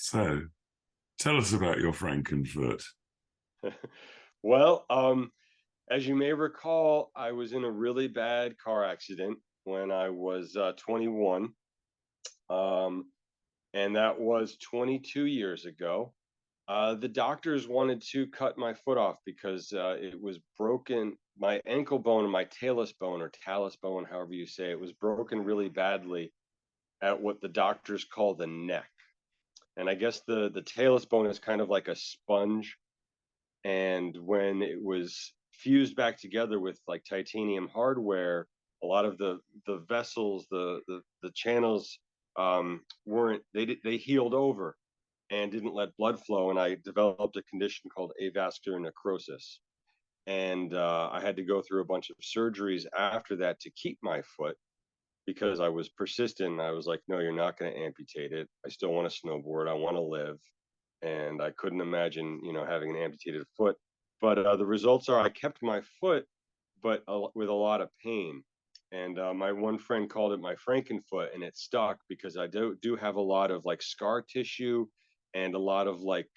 So, tell us about your Frankenfoot. Well, as you may recall, I was in a really bad car accident when I was 21, um, and that was 22 years ago. The doctors wanted to cut my foot off because it was broken. My ankle bone and my talus bone, or talus bone, however you say it, was broken really badly at what the doctors call the neck. And I guess the talus bone is kind of like a sponge, and when it was fused back together with like titanium hardware, a lot of the vessels, the channels weren't they healed over and didn't let blood flow, and I developed a condition called avascular necrosis. And I had to go through a bunch of surgeries after that to keep my foot because I was persistent. I was like, no, you're not going to amputate it. I still want to snowboard. I want to live. And I couldn't imagine, having an amputated foot. But the results are I kept my foot, but with a lot of pain. And my one friend called it my Frankenfoot, and it stuck because I do have a lot of like scar tissue and a lot of like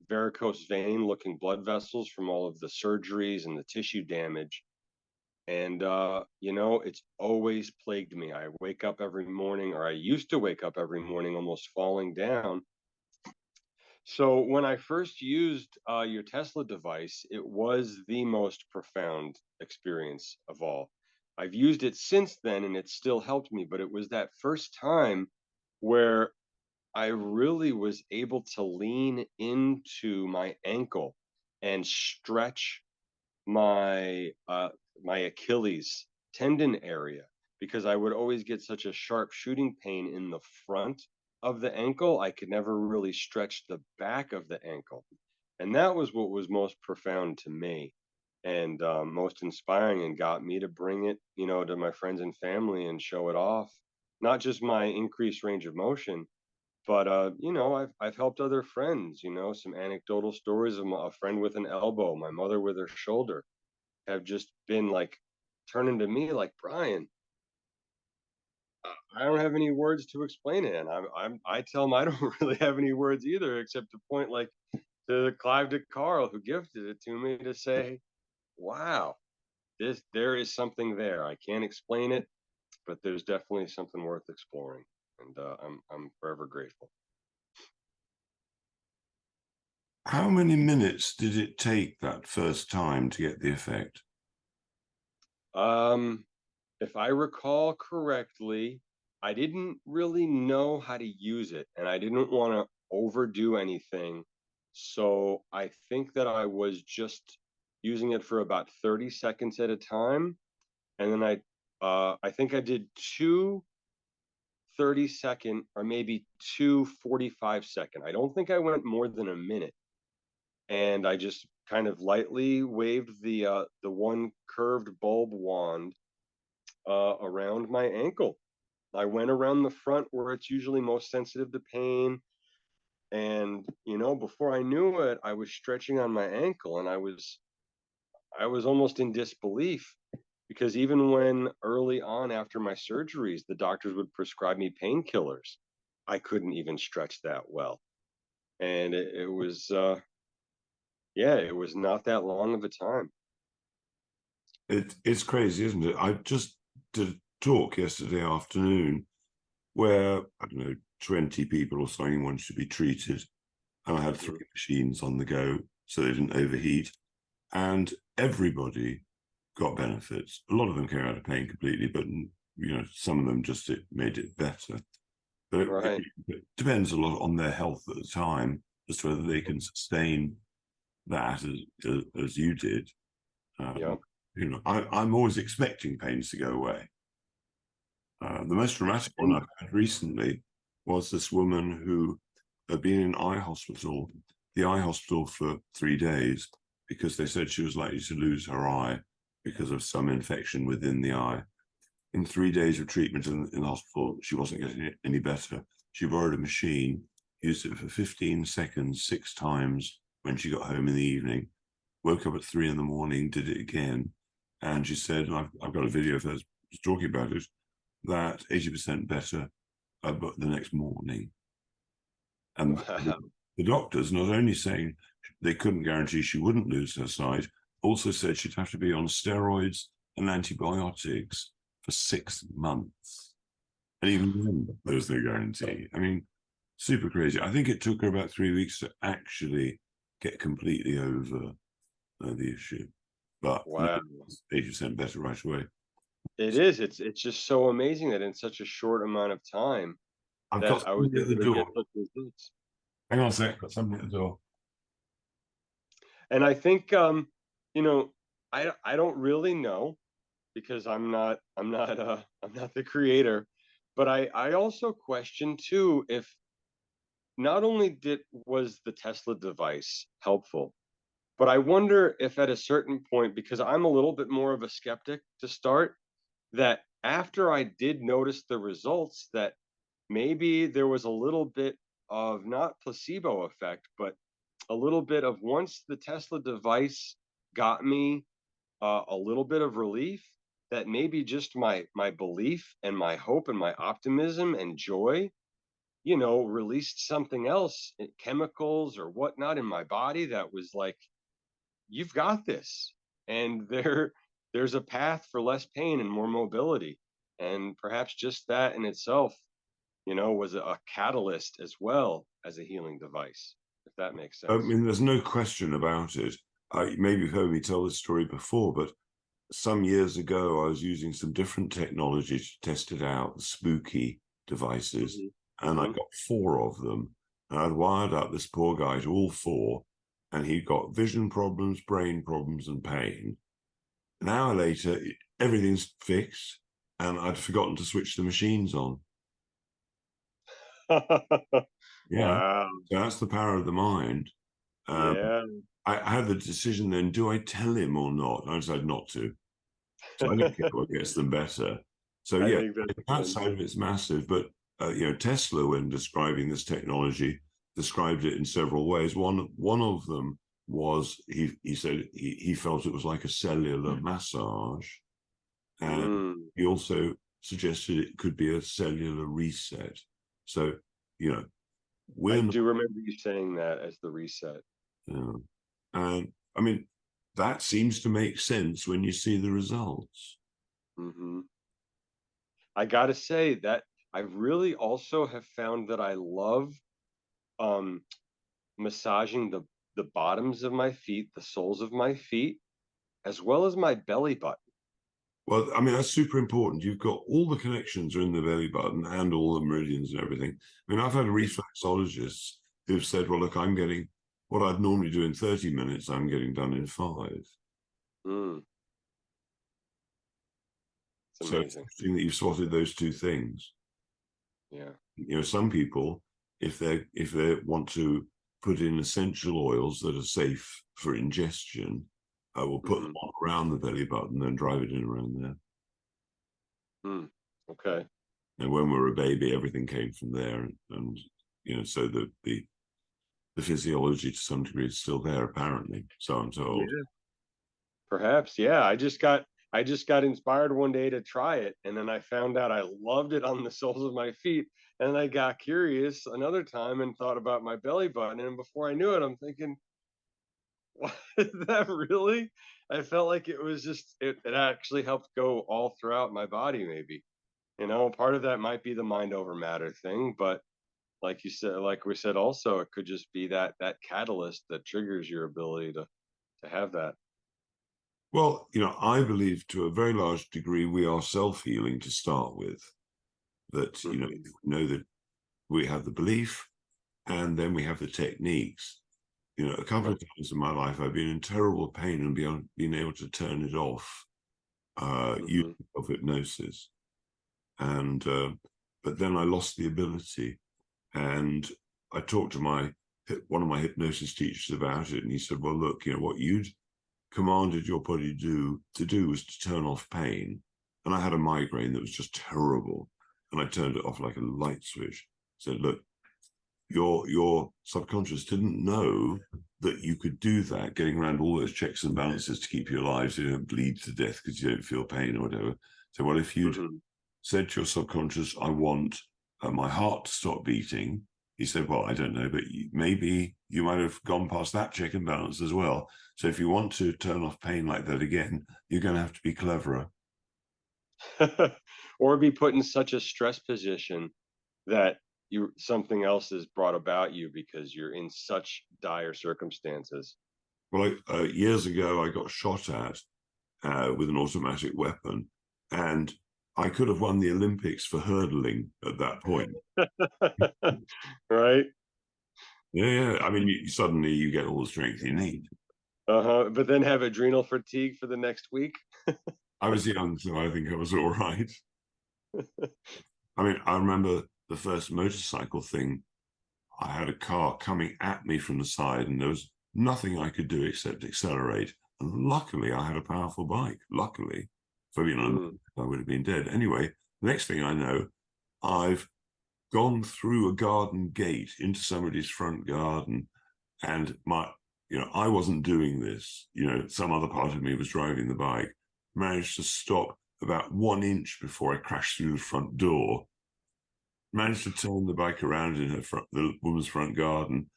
varicose vein looking blood vessels from all of the surgeries and the tissue damage. And it's always plagued me. I wake up every morning, or I used to wake up every morning almost falling down. So when I first used your Tesla device, it was the most profound experience of all. I've used it since then, and it's still helped me. But it was that first time where I really was able to lean into my ankle and stretch my Achilles tendon area, because I would always get such a sharp shooting pain in the front of the ankle. I could never really stretch the back of the ankle. And that was what was most profound to me, and most inspiring, and got me to bring it, to my friends and family and show it off. Not just my increased range of motion, but I've helped other friends. Some anecdotal stories of a friend with an elbow, my mother with her shoulder, have just been like turning to me like, Brian, I don't have any words to explain it. And I tell them I don't really have any words either, except to point like to Clive to Carl, who gifted it to me, to say, wow, there is something there. I can't explain it, but there's definitely something worth exploring. And I'm forever grateful. How many minutes did it take that first time to get the effect? Um, if I recall correctly, I didn't really know how to use it, and I didn't want to overdo anything. So I think that I was just using it for about 30 seconds at a time. And then I think I did two 30-second, or maybe two 45-second. I don't think I went more than a minute. And I just kind of lightly waved the one curved bulb wand around my ankle. I went around the front where it's usually most sensitive to pain. And, before I knew it, I was stretching on my ankle, and I was almost in disbelief, because even when early on after my surgeries, the doctors would prescribe me painkillers, I couldn't even stretch that well. And it was, yeah, it was not that long of a time. It's crazy, isn't it? I just did a talk yesterday afternoon where, I don't know, 20 people or something wanted to be treated. And I had Hmm. three machines on the go so they didn't overheat. And everybody got benefits. A lot of them came out of pain completely, but some of them just it made it better. But Right. it depends a lot on their health at the time as to whether they can sustain that as you did. Yeah. Um, I'm always expecting pains to go away. The most dramatic one And I've had recently was this woman who had been in the eye hospital for 3 days because they said she was likely to lose her eye because of some infection within the eye. In 3 days of treatment in the hospital, she wasn't getting any better. She borrowed a machine, used it for 15 seconds, 6 times when she got home in the evening, woke up at 3 in the morning, did it again. And she said, and I've got a video of her talking about it, that 80% better but the next morning. And Wow. the doctors not only saying they couldn't guarantee she wouldn't lose her sight, also said she'd have to be on steroids and antibiotics for 6 months. And even then, there was no guarantee. I mean, super crazy. I think it took her about 3 weeks to actually get completely over the issue. But Wow. 80% better right away. It is. It's just so amazing that in such a short amount of time I've got that I was somebody at the able to door. get such results. Hang on a sec, got somebody at the door. And I think, you know, I don't really know because I'm not the creator, but I also question too if not only did was the Tesla device helpful, but I wonder if at a certain point, because I'm a little bit more of a skeptic to start, that after I did notice the results, that maybe there was a little bit of not placebo effect, but a little bit of once the Tesla device got me a little bit of relief, that maybe just my belief and my hope and my optimism and joy, released something else, chemicals or whatnot in my body that was like, you've got this. And there's a path for less pain and more mobility. And perhaps just that in itself, was a catalyst as well as a healing device, if that makes I sense. mean, there's no question about it. Maybe you've heard me tell this story before, but some years ago, I was using some different technology to test it out, the spooky devices, Hmm. and I Hmm. got 4 of them. And I'd wired up this poor guy to all 4, and he got vision problems, brain problems, and pain. An hour later, everything's fixed, and I'd forgotten to switch the machines on. Yeah, Wow. so that's the power of the mind. Um, Yeah. I had the decision then, do I tell him or not? I decided not to. So I don't care what gets them better. So I yeah, think that's that good. side of it's massive. But Tesla, when describing this technology, described it in several ways. One of them was he said he felt it was like a cellular massage, and Mm. he also suggested it could be a cellular reset. So you know I we're not, do remember you saying that as the reset. and I mean that seems to make sense when you see the results. Hmm. I gotta say that I really also have found that I love um massaging the bottoms of my feet, the soles of my feet, as well as my belly button. Well, I mean, that's super important. You've got all the connections are in the belly button and all the meridians and everything. I mean, I've had reflexologists who've said, well, look, I'm getting what I'd normally do in 30 minutes, I'm getting done in 5. Mm, it's So it's amazing. interesting that you've spotted those two things. Yeah. Some people, if they want to put in essential oils that are safe for ingestion, will put them Hmm. on around the belly button, then drive it in around there. Mm. Okay. And when we were a baby, everything came from there, and so the physiology to some degree is still there, apparently. So I'm told. Yeah. Perhaps. Yeah. I just got inspired one day to try it, and then I found out I loved it on the soles of my feet. And then I got curious another time and thought about my belly button, and before I knew it, I'm thinking, what is that really? I felt like it was just it actually helped go all throughout my body, maybe. Part of that might be the mind over matter thing, but like you said, like we said also, it could just be that catalyst that triggers your ability to have that. Well, I believe to a very large degree we are self-healing to start with. That Hmm. we know that we have the belief, and then we have the techniques. A couple Right. of times in my life, I've been in terrible pain and been able to turn it off using Hmm. self-hypnosis. And but then I lost the ability, and I talked to one of my hypnosis teachers about it, and he said, "Well, look, what you'd commanded your body to do was to turn off pain, and I had a migraine that was just terrible, and I turned it off like a light switch. Said, look, your subconscious didn't know that you could do that, getting around all those checks and balances to keep you alive, so you don't bleed to death because you don't feel pain or whatever. So, well, if you'd Hmm. said to your subconscious, I want my heart to stop beating, He said, well, I don't know, but maybe you might have gone past that check and balance as well. So if you want to turn off pain like that again, you're going to have to be cleverer. Or be put in such a stress position that you something else is brought about you because you're in such dire circumstances. Well, years ago, I got shot at with an automatic weapon, and I could have won the Olympics for hurdling at that point. Right? Yeah, yeah. I mean, suddenly you get all the strength you need. Uh-huh. But then have adrenal fatigue for the next week. I was young, so I think I was all right. I mean, I remember the first motorcycle thing. I had a car coming at me from the side, and there was nothing I could do except accelerate. And luckily, I had a powerful bike. Luckily, so Mm. I would have been dead. Anyway, the next thing I know, I've gone through a garden gate into somebody's front garden, and I wasn't doing this. Some other part of me was driving the bike. Managed to stop about 1 inch before I crashed through the front door. Managed to turn the bike around in the woman's front garden,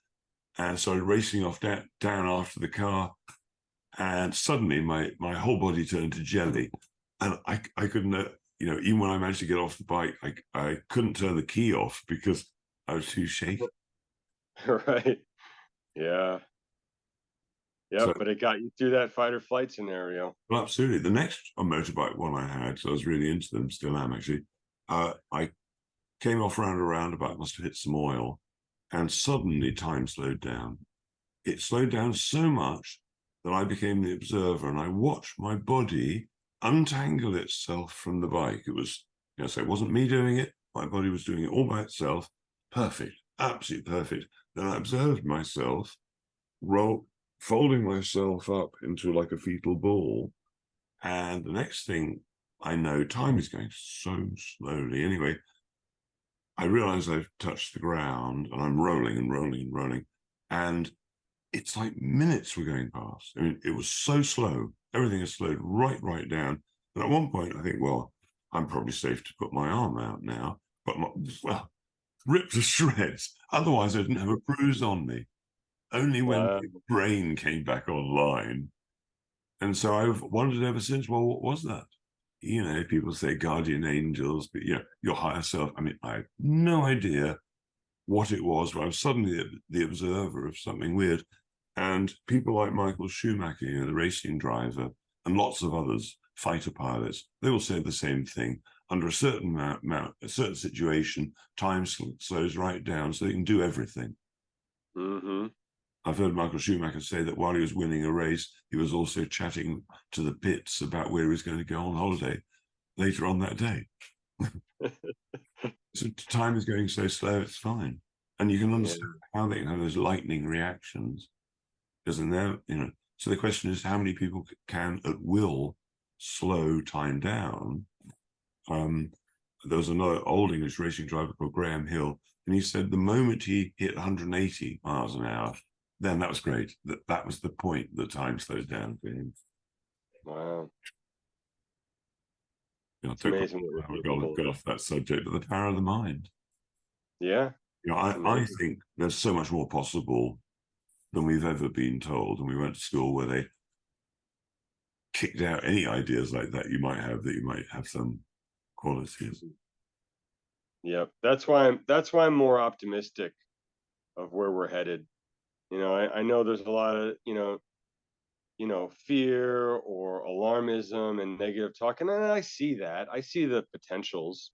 and started racing off down after the car. And suddenly, my whole body turned to jelly, and I couldn't. Even when I managed to get off the bike, I couldn't turn the key off because I was too shaky. Right. Yeah. So, Yep. But it got you through that fight or flight scenario. well, absolutely. The next motorbike one I had, so I was really into them, still am actually. I came off round a roundabout, must have hit some oil, and suddenly time slowed down. It slowed down so much that I became the observer, and I watched my body untangle itself from the bike. It was, so it wasn't me doing it. My body was doing it all by itself. Perfect, absolutely perfect. Then I observed myself folding myself up into like a fetal ball. And the next thing I know, time is going so slowly. Anyway, I realize I've touched the ground and I'm rolling and rolling and rolling. And it's like minutes were going past. I mean, it was so slow. Everything has slowed right down. And at one point, I think, well, I'm probably safe to put my arm out now. But well, ripped to shreds. Otherwise, I didn't have a bruise on me. Only when Wow. my brain came back online. And so I've wondered ever since, well, what was that? People say guardian angels, but your higher self. I mean, I had no idea what it was, but I was suddenly the observer of something weird. And people like Michael Schumacher, the racing driver, and lots of others, fighter pilots, they all say the same thing. Under a certain a certain situation, time slows right down so they can do everything. Mm-hmm. I've heard Michael Schumacher say that while he was winning a race, he was also chatting to the pits about where he was going to go on holiday later on that day. So time is going so slow, it's fine. And you can Yeah. understand how they can have those lightning reactions. Because in there, so the question is how many people can at will slow time down? There was another old English racing driver called Graham Hill, and he said the moment he hit 180 miles an hour, then that was great. That was the point that time slows down for him. Wow. I It's took amazing what we're I capable got of. off that subject, but the power of the mind. Yeah. It's I amazing. think there's so much more possible than we've ever been told. And we went to school where they kicked out any ideas like that you might have some qualities. Yep. That's why I'm more optimistic of where we're headed. I know there's a lot of, fear or alarmism and negative talk. And I see that. I see the potentials,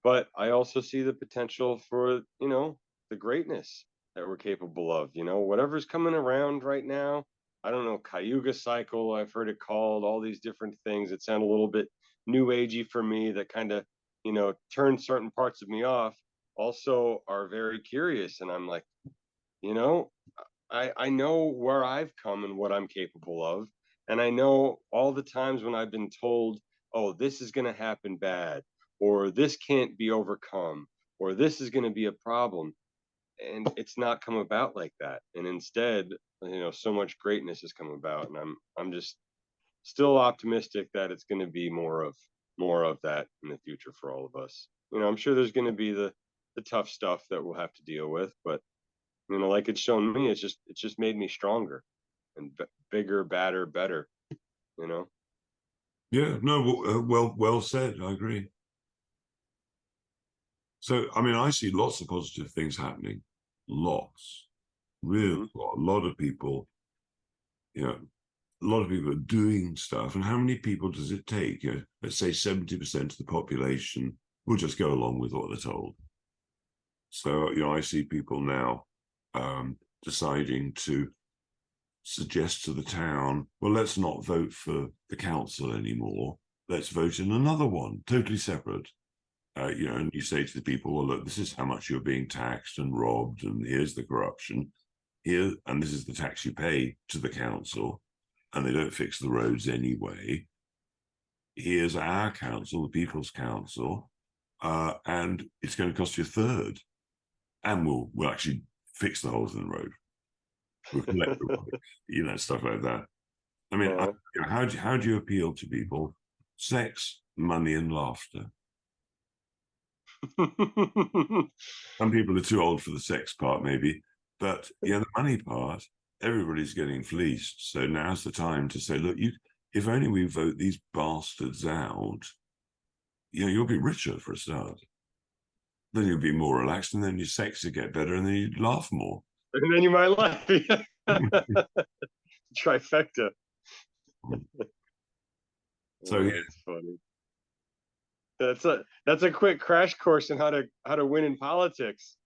but I also see the potential for, the greatness that we're capable of. Whatever's coming around right now. I don't know, Cayuga cycle, I've heard it called, all these different things that sound a little bit new agey for me that kind of, turn certain parts of me off, also are very curious. And I'm like, you know, I know where I've come and what I'm capable of. And I know all the times when I've been told, oh, this is going to happen bad, or this can't be overcome, or this is going to be a problem. And it's not come about like that. And instead, so much greatness has come about. And I'm just still optimistic that it's going to be more of that in the future for all of us. I'm sure there's going to be the the tough stuff that we'll have to deal with. But like it's shown me, it's just made me stronger and bigger, badder, better. You know. Yeah, no, well said. I agree. So, I mean, I see lots of positive things happening. Lots, really, Hmm. a lot of people, you know, a lot of people are doing stuff. And how many people does it take? Let's say 70% of the population will just go along with what they're told. So, I see people now deciding to suggest to the town, well, let's not vote for the council anymore. Let's vote in another one, totally separate. And you say to the people, well, look, this is how much you're being taxed and robbed, and here's the corruption here, and this is the tax you pay to the council, and they don't fix the roads anyway. Here's our council, the People's Council, and it's going to cost you a third, and we'll actually fix the holes in the road. We'll collect the rubbish, stuff like that. I mean, how do you appeal to people? Sex, money, and laughter. Some people are too old for the sex part, maybe, but the money part, everybody's getting fleeced. So now's the time to say, look, if only we vote these bastards out, you'll be richer for a start. Then you'll be more relaxed, and then your sex will get better, and then you laugh more. And then you might laugh. Trifecta. So yeah. That's funny. That's a quick crash course in how to win in politics.